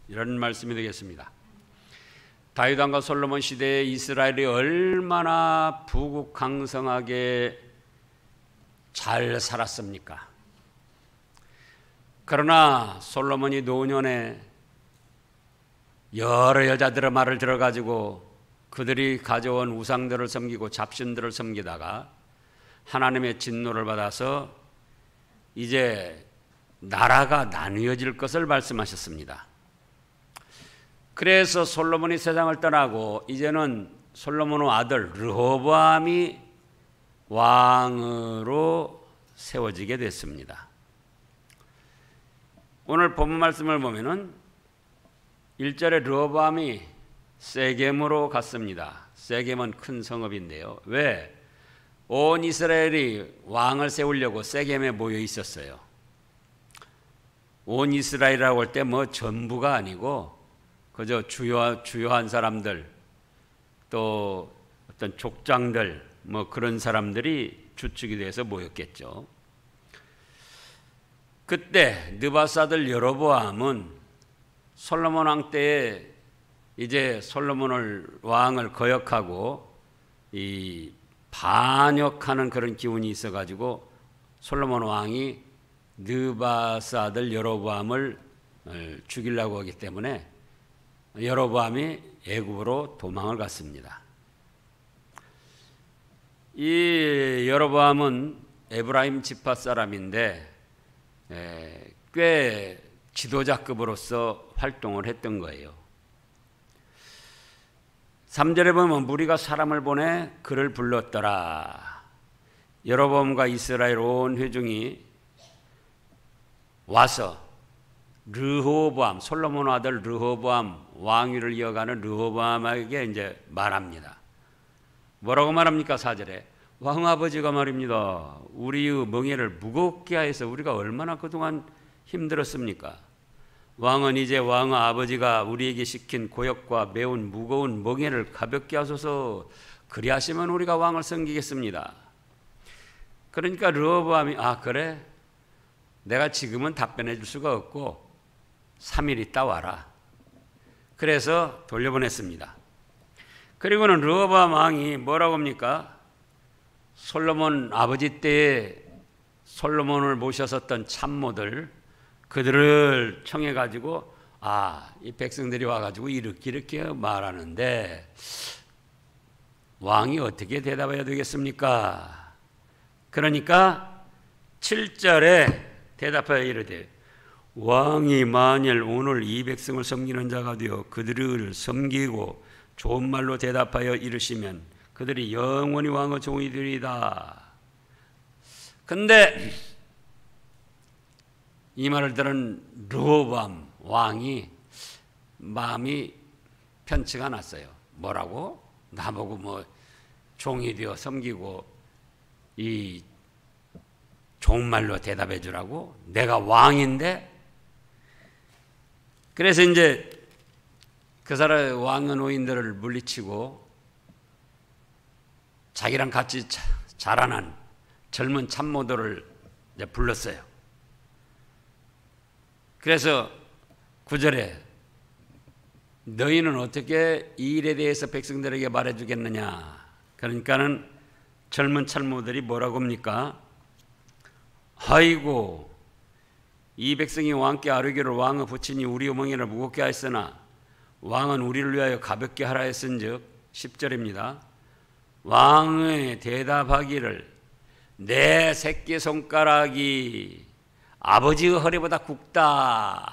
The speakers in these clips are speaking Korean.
이런 말씀이 되겠습니다. 다윗 왕과 솔로몬 시대에 이스라엘이 얼마나 부국강성하게 잘 살았습니까? 그러나 솔로몬이 노년에 여러 여자들의 말을 들어가지고 그들이 가져온 우상들을 섬기고 잡신들을 섬기다가 하나님의 진노를 받아서 이제 나라가 나뉘어질 것을 말씀하셨습니다. 그래서 솔로몬이 세상을 떠나고 이제는 솔로몬의 아들 르호보암이 왕으로 세워지게 됐습니다. 오늘 본문 말씀을 보면은 1절에 르호보암이 세겜으로 갔습니다. 세겜은 큰 성읍인데요. 왜? 온 이스라엘이 왕을 세우려고 세겜에 모여 있었어요. 온 이스라엘이라고 할 때 뭐 전부가 아니고 그저 주요한 사람들, 또 어떤 족장들, 뭐 그런 사람들이 주축이 돼서 모였겠죠. 그때 느바스 아들 여로보암은 솔로몬 왕 때에 이제 솔로몬을 왕을 거역하고 이 반역하는 그런 기운이 있어가지고 솔로몬 왕이 느바스 아들 여로보암을 죽이려고 하기 때문에 여로보암이 애굽으로 도망을 갔습니다. 이 여로보암은 에브라임 지파 사람인데 꽤 지도자급으로서 활동을 했던 거예요. 3절에 보면 무리가 사람을 보내 그를 불렀더라. 여로보암과 이스라엘 온 회중이 와서 르호보암, 솔로몬 아들 르호보암, 왕위를 이어가는 르호보암에게 이제 말합니다. 뭐라고 말합니까? 4절에 왕 아버지가 말입니다. 우리의 멍에를 무겁게 하여서 우리가 얼마나 그동안 힘들었습니까? 왕은 이제 왕 아버지가 우리에게 시킨 고역과 매운 무거운 멍에를 가볍게 하소서. 그리하시면 우리가 왕을 섬기겠습니다. 그러니까 르호보암이 그래? 내가 지금은 답변해 줄 수가 없고 3일 있다 와라. 그래서 돌려보냈습니다. 그리고는 르호보암 왕이 뭐라고 합니까? 솔로몬 아버지 때에 솔로몬을 모셨었던 참모들, 그들을 청해가지고 이 백성들이 와가지고 이렇게 말하는데 왕이 어떻게 대답해야 되겠습니까? 그러니까 7절에 대답하여 이르되 왕이 만일 오늘 이 백성을 섬기는 자가 되어 그들을 섬기고 좋은 말로 대답하여 이르시면 그들이 영원히 왕의 종이 되리이다. 근데 이 말을 들은 르호보암 왕이 마음이 편치가 않았어요. 뭐라고? 나보고 뭐 종이 되어 섬기고 이 좋은 말로 대답해 주라고? 내가 왕인데? 그래서 이제 그 사람 왕의 노인들을 물리치고 자기랑 같이 자라난 젊은 참모들을 이제 불렀어요. 그래서 9절에 너희는 어떻게 이 일에 대해서 백성들에게 말해 주겠느냐? 그러니까는 젊은 참모들이 뭐라고 합니까? 아이고 이 백성이 왕께 아뢰기를 왕의 부친이 우리의 멍에를 무겁게 하였으나 왕은 우리를 위하여 가볍게 하라 했은즉 10절입니다. 왕의 대답하기를 내 새끼손가락이 아버지의 허리보다 굵다.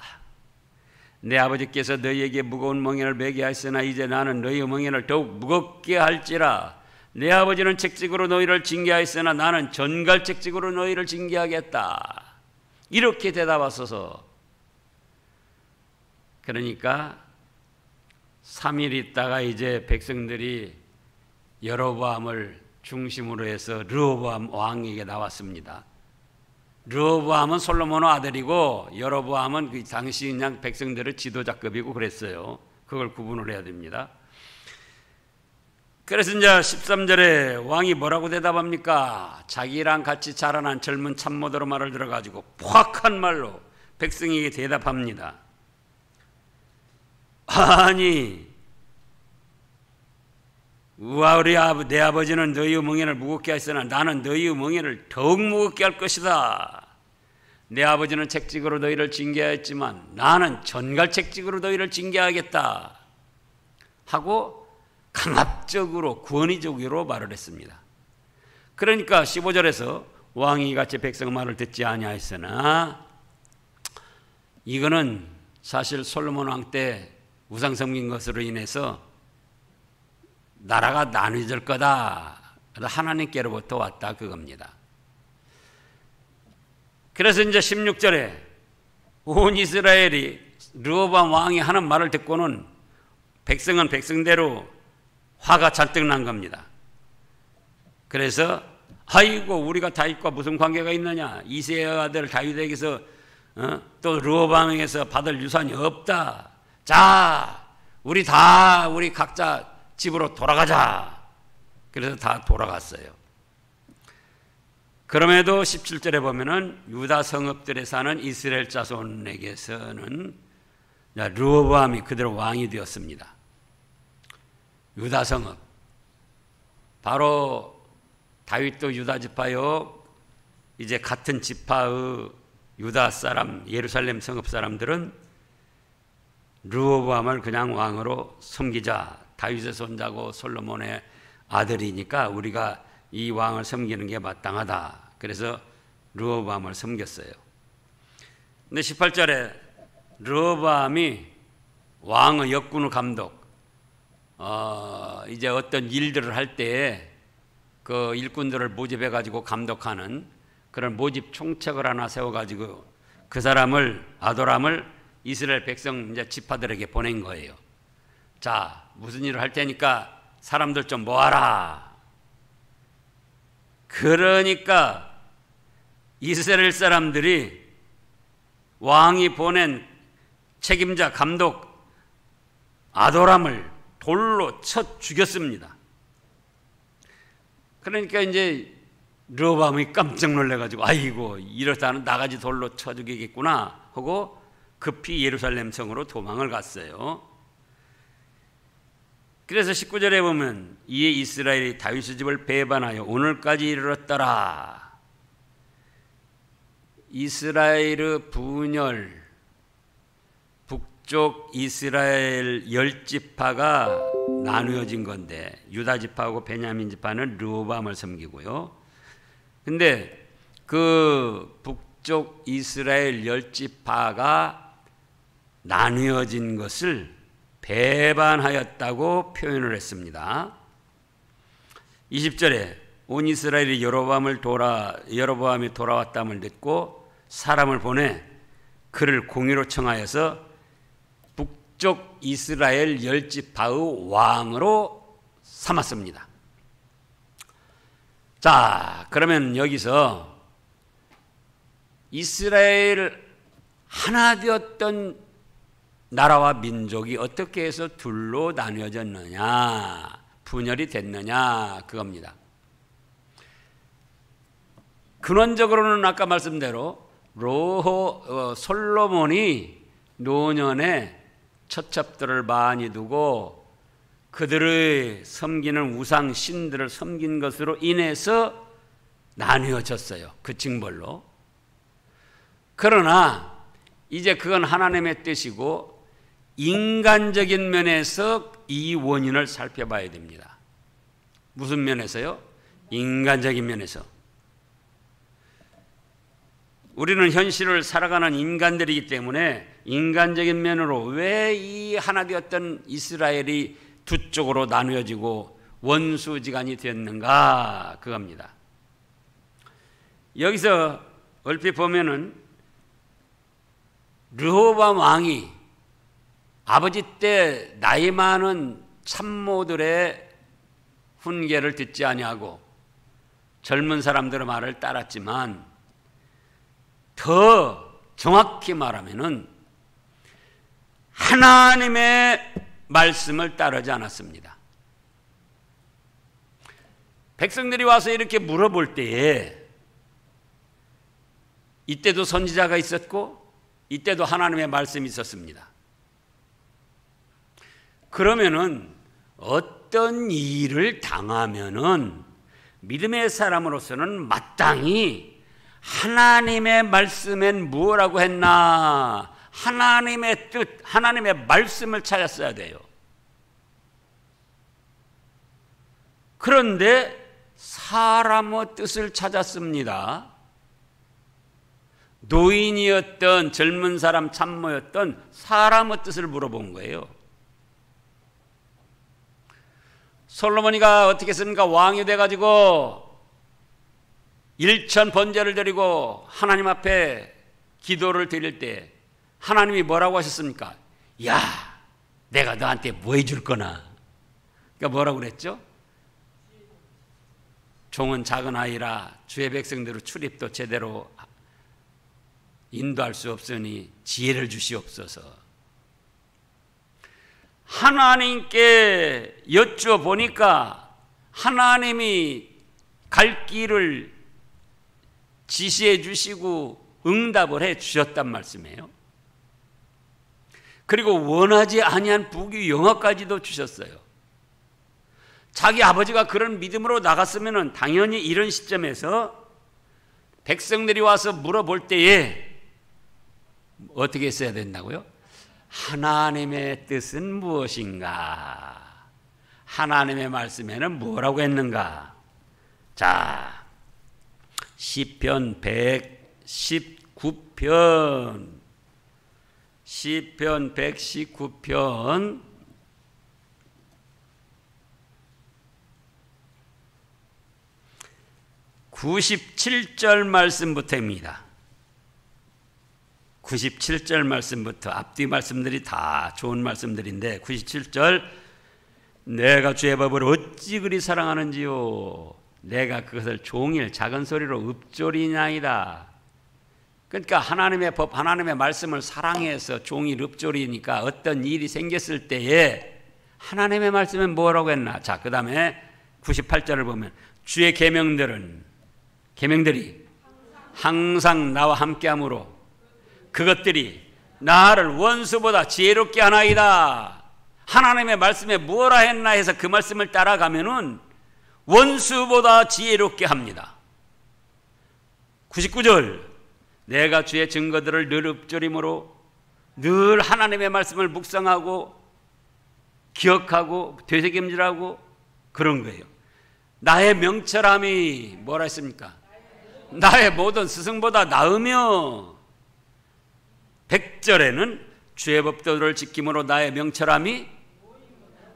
내 아버지께서 너희에게 무거운 멍에를 매게 하였으나 이제 나는 너희의 멍에를 더욱 무겁게 할지라. 내 아버지는 책찍으로 너희를 징계하였으나 나는 전갈 책찍으로 너희를 징계하겠다. 이렇게 대답하소서. 그러니까 3일 있다가 이제 백성들이 여로보암을 중심으로 해서 르호보암 왕에게 나왔습니다. 르호보암은 솔로몬의 아들이고 여로보암은 그 당시 그냥 백성들의 지도자급이고 그랬어요. 그걸 구분을 해야 됩니다. 그래서 이제 13절에 왕이 뭐라고 대답합니까? 자기랑 같이 자라난 젊은 참모들의 말을 들어가지고 포악한 말로 백성에게 대답합니다. 아니 내 아버지는 너희의 멍에를 무겁게 하였으나 나는 너희의 멍에를 더욱 무겁게 할 것이다. 내 아버지는 책찍으로 너희를 징계하였지만 나는 전갈책찍으로 너희를 징계하겠다 하고 강압적으로 권위적으로 말을 했습니다. 그러니까 15절에서 왕이 이같이 백성 말을 듣지 아니하였으나, 이거는 사실 솔로몬 왕 때 우상 섬긴 것으로 인해서 나라가 나뉘어질 거다, 하나님께로부터 왔다 그겁니다. 그래서 이제 16절에 온 이스라엘이 르호보암 왕이 하는 말을 듣고는 백성은 백성대로 화가 잔뜩 난 겁니다. 그래서 아이고 우리가 다윗과 무슨 관계가 있느냐, 이새의 아들 다윗에게서 또 르호보암에게서 받을 유산이 없다. 자, 우리 각자 집으로 돌아가자. 그래서 다 돌아갔어요. 그럼에도 17절에 보면은 유다 성읍들에 사는 이스라엘 자손에게서는 르호보암이 그대로 왕이 되었습니다. 유다 성읍, 바로 다윗도 유다 지파요. 이제 같은 지파의 유다 사람, 예루살렘 성읍 사람들은 르호보암을 그냥 왕으로 섬기자. 다윗의 손자고 솔로몬의 아들이니까 우리가 이 왕을 섬기는 게 마땅하다. 그래서 르호보암을 섬겼어요. 근데 18절에 르호보암이 왕의 역군의 감독, 이제 어떤 일들을 할 때에 그 일꾼들을 모집해 가지고 감독하는 그런 모집 총책을 하나 세워 가지고 그 사람을, 아도람을 이스라엘 백성 이제 지파들에게 보낸 거예요. 자, 무슨 일을 할 테니까 사람들 좀 모아라. 그러니까 이스라엘 사람들이 왕이 보낸 책임자 감독 아도람을 돌로 쳐 죽였습니다. 그러니까 이제 르호보암이 깜짝 놀래가지고 아이고 이렇다는 나가지 돌로 쳐 죽이겠구나 하고 급히 예루살렘 성으로 도망을 갔어요. 그래서 19절에 보면 이에 이스라엘이 다윗의 집을 배반하여 오늘까지 이르렀더라. 이스라엘의 분열, 북쪽 이스라엘 10지파가 나누어진 건데 유다 지파하고 베냐민 지파는 르호보암을 섬기고요. 근데 그 북쪽 이스라엘 10지파가 나누어진 것을 배반하였다고 표현을 했습니다. 20절에 온 이스라엘이 여로보암이 돌아왔담을 듣고 사람을 보내 그를 공의로 청하여서 북쪽 이스라엘 10지파의 왕으로 삼았습니다. 자, 그러면 여기서 이스라엘 하나 되었던 나라와 민족이 어떻게 해서 둘로 나뉘어졌느냐, 분열이 됐느냐 그겁니다. 근원적으로는 아까 말씀대로 솔로몬이 노년에 처첩들을 많이 두고 그들의 섬기는 우상 신들을 섬긴 것으로 인해서 나뉘어졌어요. 그 징벌로. 그러나 이제 그건 하나님의 뜻이고 인간적인 면에서 이 원인을 살펴봐야 됩니다. 무슨 면에서요? 인간적인 면에서. 우리는 현실을 살아가는 인간들이기 때문에 인간적인 면으로 왜 이 하나 되었던 이스라엘이 두 쪽으로 나누어지고 원수지간이 되었는가 그겁니다. 여기서 얼핏 보면은 르호보암 왕이 아버지 때 나이 많은 참모들의 훈계를 듣지 아니하고 젊은 사람들의 말을 따랐지만 더 정확히 말하면은 하나님의 말씀을 따르지 않았습니다. 백성들이 와서 이렇게 물어볼 때에 이때도 선지자가 있었고 이때도 하나님의 말씀이 있었습니다. 그러면은 어떤 일을 당하면은 믿음의 사람으로서는 마땅히 하나님의 말씀엔 뭐라고 했나? 하나님의 뜻, 하나님의 말씀을 찾았어야 돼요. 그런데 사람의 뜻을 찾았습니다. 노인이었던 젊은 사람 참모였던 사람의 뜻을 물어본 거예요. 솔로몬이가 어떻게 했습니까? 왕이 돼가지고 일천 번제를 드리고 하나님 앞에 기도를 드릴 때 하나님이 뭐라고 하셨습니까? 야, 내가 너한테 뭐 해줄 거나. 그러니까 뭐라고 그랬죠? 종은 작은 아이라 주의 백성들의 출입도 제대로 인도할 수 없으니 지혜를 주시옵소서. 하나님께 여쭤보니까 하나님이 갈 길을 지시해 주시고 응답을 해 주셨단 말씀이에요. 그리고 원하지 아니한 부귀 영화까지도 주셨어요. 자기 아버지가 그런 믿음으로 나갔으면 당연히 이런 시점에서 백성들이 와서 물어볼 때에 어떻게 했어야 된다고요? 하나님의 뜻은 무엇인가? 하나님의 말씀에는 뭐라고 했는가? 자, 시편 119편 97절 말씀부터입니다. 97절 말씀부터, 앞뒤 말씀들이 다 좋은 말씀들인데 97절, 내가 주의 법을 어찌 그리 사랑하는지요, 내가 그것을 종일 작은 소리로 읊조리나이다. 그러니까 하나님의 법, 하나님의 말씀을 사랑해서 종일 읊조리니까 어떤 일이 생겼을 때에 하나님의 말씀은 뭐라고 했나? 자, 그 다음에 98절을 보면 주의 계명들이 항상 나와 함께하므로 그것들이 나를 원수보다 지혜롭게 하나이다. 하나님의 말씀에 뭐라 했나 해서 그 말씀을 따라가면은 원수보다 지혜롭게 합니다. 99절, 내가 주의 증거들을 늘 읊조림으로 늘 하나님의 말씀을 묵상하고 기억하고 되새김질하고 그런 거예요. 나의 명철함이 뭐라 했습니까? 나의 모든 스승보다 나으며, 100절에는 주의 법도를 지킴으로 나의 명철함이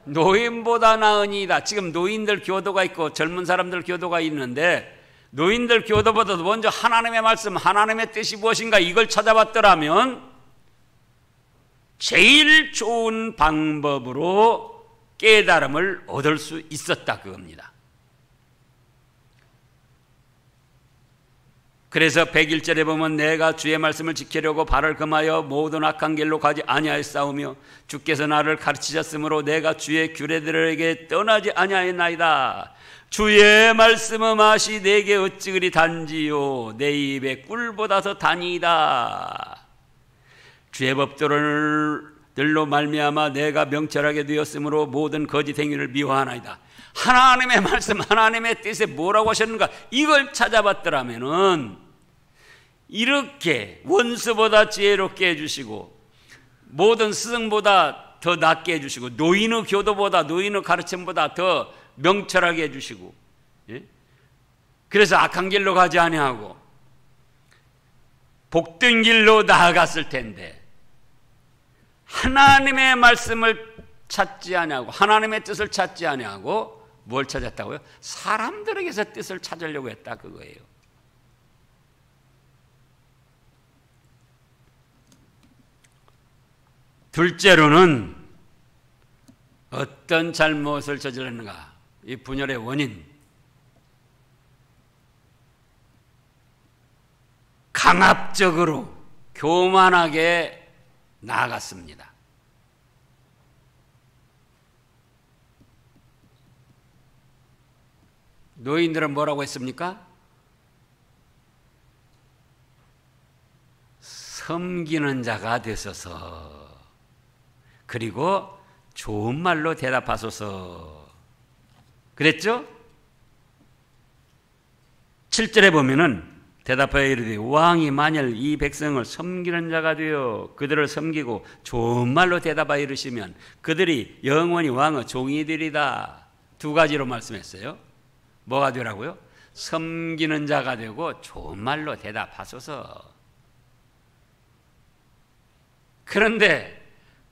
노인보다 나으니이다. 지금 노인들 교도가 있고 젊은 사람들 교도가 있는데 노인들 교도보다도 먼저 하나님의 말씀, 하나님의 뜻이 무엇인가 이걸 찾아봤더라면 제일 좋은 방법으로 깨달음을 얻을 수 있었다 그겁니다. 그래서 101절에 보면 내가 주의 말씀을 지키려고 발을 금하여 모든 악한 길로 가지 아니하였사오며 주께서 나를 가르치셨으므로 내가 주의 규례들에게 떠나지 아니하였나이다. 주의 말씀의 맛이 내게 어찌 그리 단지요, 내 입에 꿀보다 더 다니이다. 주의 법도들로 말미암아 내가 명철하게 되었으므로 모든 거짓 행위를 미워하나이다. 하나님의 말씀, 하나님의 뜻에 뭐라고 하셨는가 이걸 찾아봤더라면은 이렇게 원수보다 지혜롭게 해주시고 모든 스승보다 더 낫게 해주시고 노인의 교도보다, 노인의 가르침보다 더 명철하게 해주시고, 예? 그래서 악한 길로 가지 아니하고 복된 길로 나아갔을 텐데 하나님의 말씀을 찾지 아니하고 하나님의 뜻을 찾지 아니하고 뭘 찾았다고요? 사람들에게서 뜻을 찾으려고 했다 그거예요. 둘째로는 어떤 잘못을 저질렀는가? 이 분열의 원인, 강압적으로 교만하게 나아갔습니다. 노인들은 뭐라고 했습니까? 섬기는 자가 되소서. 그리고 좋은 말로 대답하소서. 그랬죠? 7절에 보면은 대답하여 이르되 왕이 만일 이 백성을 섬기는 자가 되어 그들을 섬기고 좋은 말로 대답하여 이르시면 그들이 영원히 왕의 종이 되리다. 두 가지로 말씀했어요. 뭐가 되라고요? 섬기는 자가 되고 좋은 말로 대답하소서. 그런데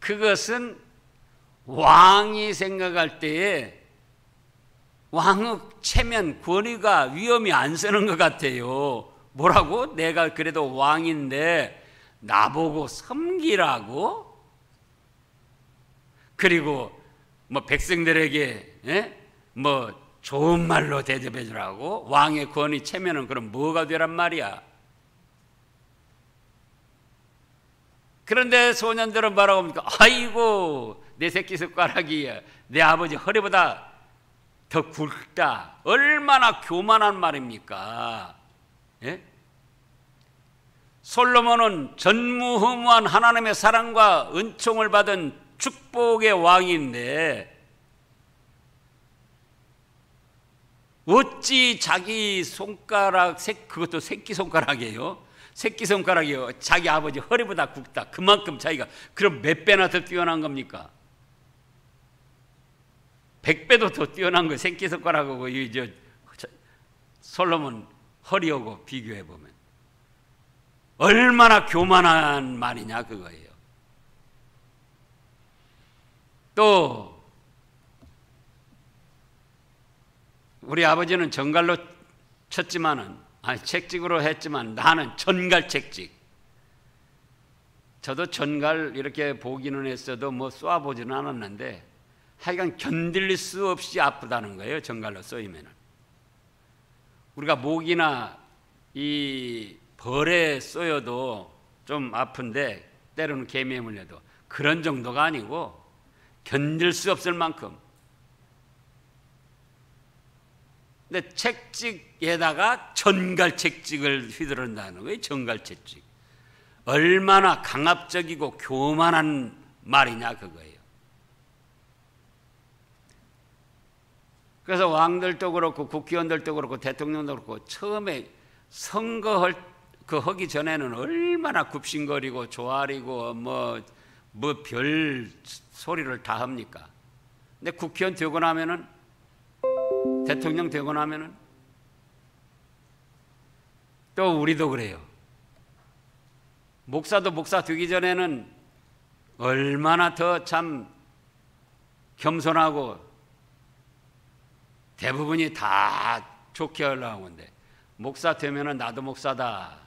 그것은 왕이 생각할 때에 왕의 체면, 권위가 위험이 안 서는 것 같아요. 뭐라고? 내가 그래도 왕인데 나보고 섬기라고? 그리고 뭐 백성들에게 뭐 좋은 말로 대접해 주라고? 왕의 권위, 체면은 그럼 뭐가 되란 말이야? 그런데 소년들은 뭐라고 합니까? 아이고 내 새끼손가락이 내 아버지 허리보다 더 굵다. 얼마나 교만한 말입니까? 예? 솔로몬은 전무후무한 하나님의 사랑과 은총을 받은 축복의 왕인데 어찌 자기 손가락, 그것도 새끼손가락이에요. 새끼손가락이요. 자기 아버지 허리보다 굵다. 그만큼 자기가 그럼 몇 배나 더 뛰어난 겁니까? 100배도 더 뛰어난 거 새끼손가락하고 솔로몬 허리하고 비교해 보면 얼마나 교만한 말이냐 그거예요. 또 우리 아버지는 정갈로 쳤지만은 책찍으로 했지만 나는 전갈책찍. 저도 전갈 이렇게 보기는 했어도 뭐 쏘아보지는 않았는데 하여간 견딜 수 없이 아프다는 거예요. 전갈로 쏘이면은. 우리가 목이나 이 벌에 쏘여도 좀 아픈데 때로는 개미에 물려도 그런 정도가 아니고 견딜 수 없을 만큼. 근데 책찍에다가 전갈책찍을 휘두른다는 거예요. 전갈책찍. 얼마나 강압적이고 교만한 말이냐 그거예요. 그래서 왕들도 그렇고 국회의원들도 그렇고 대통령도 그렇고 처음에 하기 전에는 얼마나 굽신거리고 조아리고 뭐 별 소리를 다 합니까? 근데 국회의원 되고 나면은 대통령 되고 나면은 또 우리도 그래요. 목사도 목사 되기 전에는 얼마나 더 참 겸손하고 대부분이 다 좋게 하려고 하는데 목사 되면은 나도 목사다.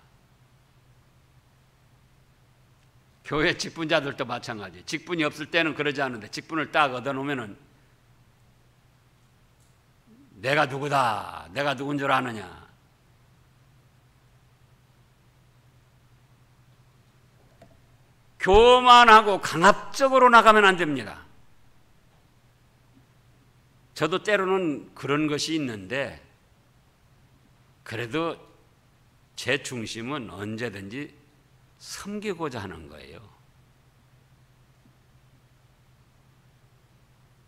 교회 직분자들도 마찬가지. 직분이 없을 때는 그러지 않은데 직분을 딱 얻어놓으면은 내가 누구다. 내가 누군 줄 아느냐. 교만하고 강압적으로 나가면 안 됩니다. 저도 때로는 그런 것이 있는데 그래도 제 중심은 언제든지 섬기고자 하는 거예요.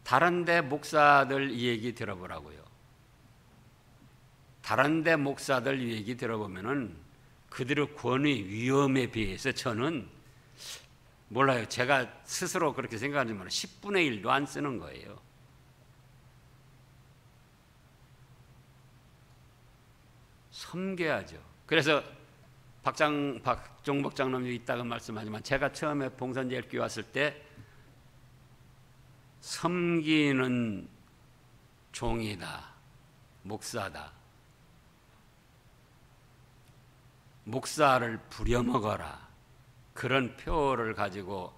다른 데 목사들 이 얘기 들어보라고요. 다른 데 목사들 이 얘기 들어보면은 그들의 권위, 위험에 비해서 저는 몰라요. 제가 스스로 그렇게 생각하지만 10분의 1도 안 쓰는 거예요. 섬겨야죠. 그래서 박종복 장로님이 있다고 말씀하지만 제가 처음에 봉선제일교회 왔을 때 섬기는 종이다. 목사다. 목사를 부려먹어라. 그런 표를 가지고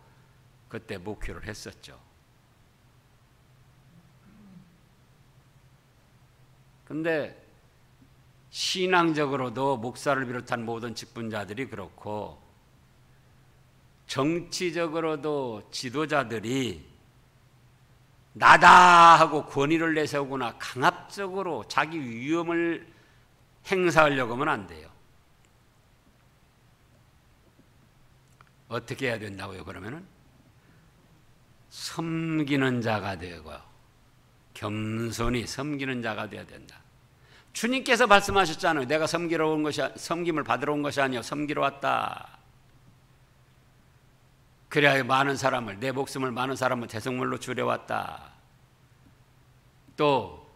그때 목회를 했었죠. 근데 신앙적으로도 목사를 비롯한 모든 직분자들이 그렇고 정치적으로도 지도자들이 나다 하고 권위를 내세우거나 강압적으로 자기 위엄을 행사하려고 하면 안 돼요. 어떻게 해야 된다고요? 그러면은 섬기는 자가 되고 겸손히 섬기는 자가 되어야 된다. 주님께서 말씀하셨잖아요. 내가 섬김을 받으러 온 것이 아니요 섬기러 왔다. 그래야 많은 사람을, 내 목숨을 많은 사람을 대성물로 주려왔다. 또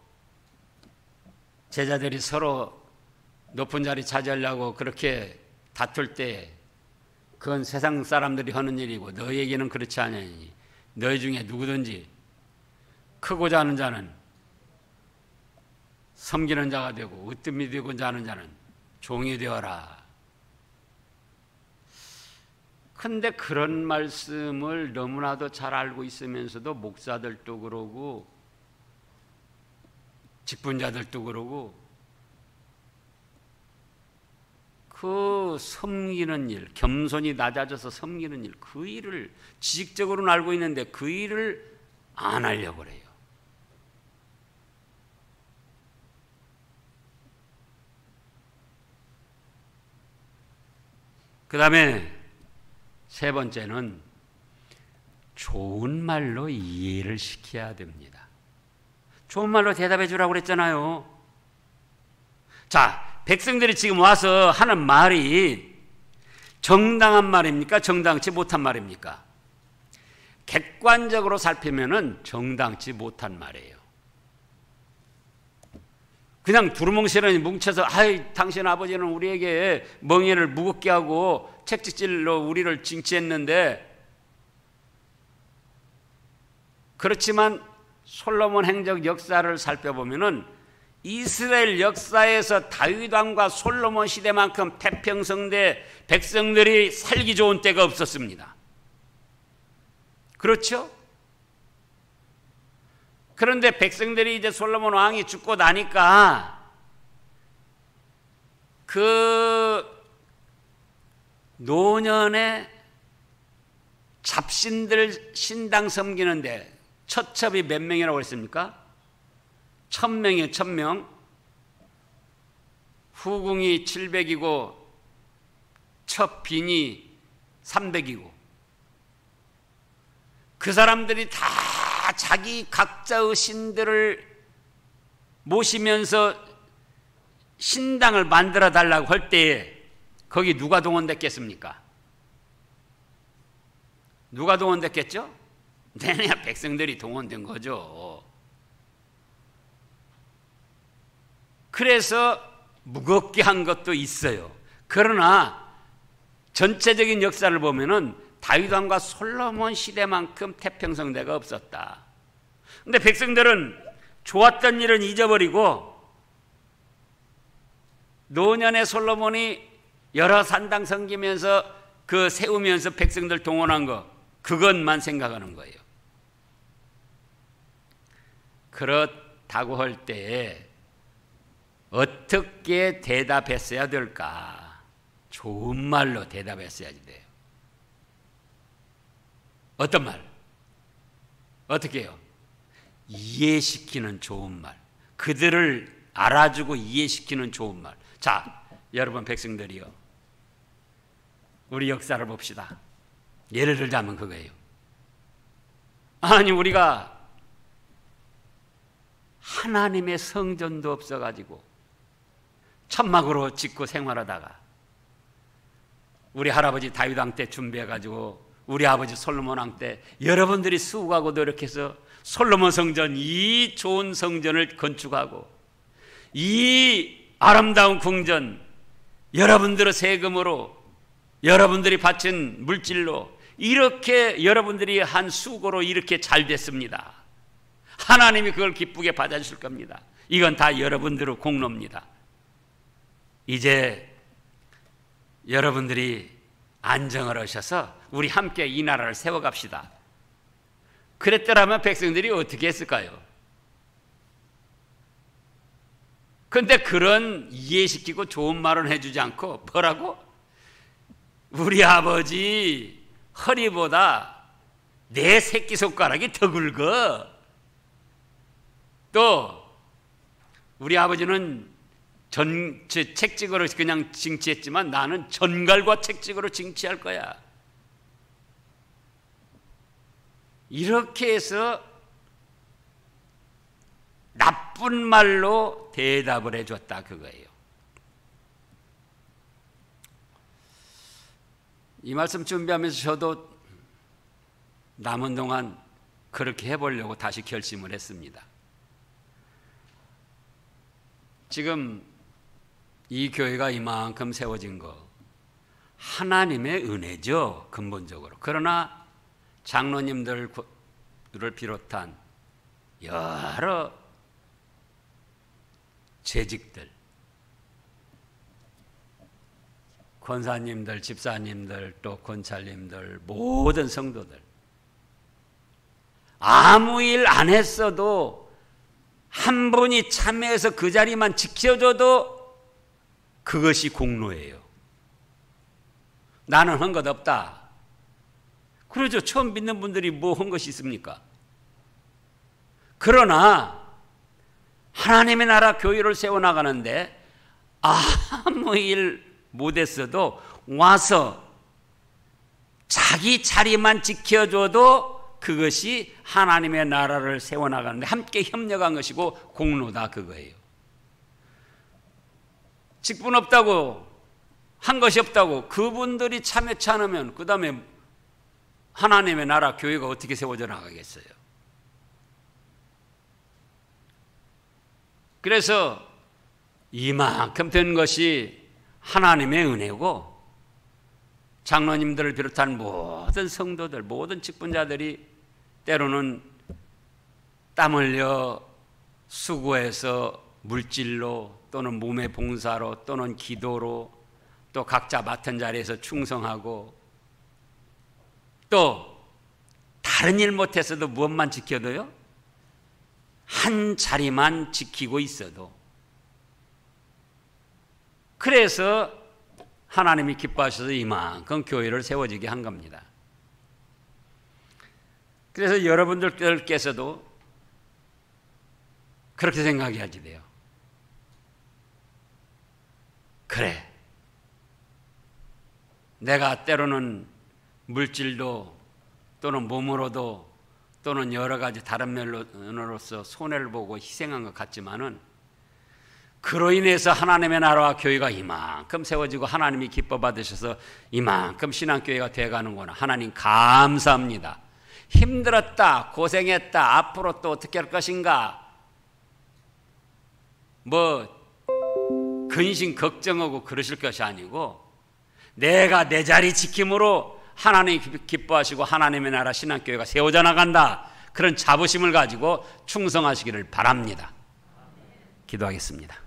제자들이 서로 높은 자리 차지하려고 그렇게 다툴 때 그건 세상 사람들이 하는 일이고 너희에게는 그렇지 않으니 너희 중에 누구든지 크고자 하는 자는 섬기는 자가 되고 으뜸이 되고자 하는 자는 종이 되어라. 근데 그런 말씀을 너무나도 잘 알고 있으면서도 목사들도 그러고 직분자들도 그러고 그 섬기는 일, 겸손히 낮아져서 섬기는 일, 그 일을 지식적으로는 알고 있는데 그 일을 안 하려고 그래요. 그 다음에 세 번째는 좋은 말로 이해를 시켜야 됩니다. 좋은 말로 대답해 주라고 그랬잖아요. 자, 백성들이 지금 와서 하는 말이 정당한 말입니까? 정당치 못한 말입니까? 객관적으로 살피면은 정당치 못한 말이에요. 그냥 두루뭉실하니 뭉쳐서 아이 당신 아버지는 우리에게 멍에를 무겁게 하고 채찍질로 우리를 징치했는데, 그렇지만 솔로몬 행적 역사를 살펴보면은 이스라엘 역사에서 다윗 왕과 솔로몬 시대만큼 태평성대 백성들이 살기 좋은 때가 없었습니다. 그렇죠? 그런데 백성들이 이제 솔로몬 왕이 죽고 나니까 그 노년에 잡신들 신당 섬기는데 처첩이 몇 명이라고 했습니까? 1000명이에요. 1000명. 후궁이 700이고 첩빈이 300이고 그 사람들이 다 자기 각자의 신들을 모시면서 신당을 만들어 달라고 할 때에 거기 누가 동원됐겠습니까? 누가 동원됐겠죠? 내내 백성들이 동원된 거죠. 그래서 무겁게 한 것도 있어요. 그러나 전체적인 역사를 보면은 다윗 왕과 솔로몬 시대만큼 태평성대가 없었다. 근데 백성들은 좋았던 일은 잊어버리고 노년에 솔로몬이 여러 산당 섬기면서 그 세우면서 백성들 동원한 거, 그것만 생각하는 거예요. 그렇다고 할 때에 어떻게 대답했어야 될까? 좋은 말로 대답했어야 돼요. 어떤 말? 어떻게 해요? 이해시키는 좋은 말. 그들을 알아주고 이해시키는 좋은 말. 자, 여러분 백성들이요, 우리 역사를 봅시다. 예를 들자면 그거예요. 아니 우리가 하나님의 성전도 없어가지고 천막으로 짓고 생활하다가 우리 할아버지 다윗 왕 때 준비해가지고 우리 아버지 솔로몬 왕 때 여러분들이 수고하고 노력해서 솔로몬 성전, 이 좋은 성전을 건축하고 이 아름다운 궁전, 여러분들의 세금으로 여러분들이 바친 물질로 이렇게 여러분들이 한 수고로 이렇게 잘 됐습니다. 하나님이 그걸 기쁘게 받아주실 겁니다. 이건 다 여러분들의 공로입니다. 이제 여러분들이 안정을 하셔서 우리 함께 이 나라를 세워갑시다. 그랬더라면 백성들이 어떻게 했을까요? 그런데 그런 이해시키고 좋은 말은 해주지 않고 뭐라고? 우리 아버지 허리보다 내 새끼손가락이 더 굵어. 또 우리 아버지는 책찍으로 그냥 징치했지만 나는 전갈과 책찍으로 징치할 거야. 이렇게 해서 나쁜 말로 대답을 해줬다 그거예요. 이 말씀 준비하면서 저도 남은 동안 그렇게 해보려고 다시 결심을 했습니다. 지금 이 교회가 이만큼 세워진 거 하나님의 은혜죠, 근본적으로. 그러나 장로님들을 비롯한 여러 재직들, 권사님들, 집사님들, 또 권찰님들, 모든 성도들 아무 일 안 했어도 한 분이 참여해서 그 자리만 지켜줘도 그것이 공로예요. 나는 한 것 없다. 그러죠. 처음 믿는 분들이 뭐 한 것이 있습니까? 그러나 하나님의 나라 교회를 세워나가는데 아무 일 못했어도 와서 자기 자리만 지켜줘도 그것이 하나님의 나라를 세워나가는데 함께 협력한 것이고 공로다 그거예요. 직분 없다고 한 것이 없다고 그분들이 참여치 않으면 그 다음에 하나님의 나라 교회가 어떻게 세워져 나가겠어요? 그래서 이만큼 된 것이 하나님의 은혜고 장로님들을 비롯한 모든 성도들, 모든 직분자들이 때로는 땀 흘려 수고해서 물질로 또는 몸의 봉사로 또는 기도로 또 각자 맡은 자리에서 충성하고 또 다른 일 못했어도 무엇만 지켜도요? 한 자리만 지키고 있어도 그래서 하나님이 기뻐하셔서 이만큼 교회를 세워지게 한 겁니다. 그래서 여러분들께서도 그렇게 생각해야지 돼요. 그래, 내가 때로는 물질도 또는 몸으로도 또는 여러 가지 다른 면으로서 손해를 보고 희생한 것 같지만은 그로 인해서 하나님의 나라와 교회가 이만큼 세워지고 하나님이 기뻐 받으셔서 이만큼 신앙교회가 되어가는구나. 하나님 감사합니다. 힘들었다, 고생했다, 앞으로 또 어떻게 할 것인가, 뭐 근심 걱정하고 그러실 것이 아니고 내가 내 자리 지킴으로 하나님이 기뻐하시고 하나님의 나라 신앙교회가 세워져 나간다. 그런 자부심을 가지고 충성하시기를 바랍니다. 기도하겠습니다.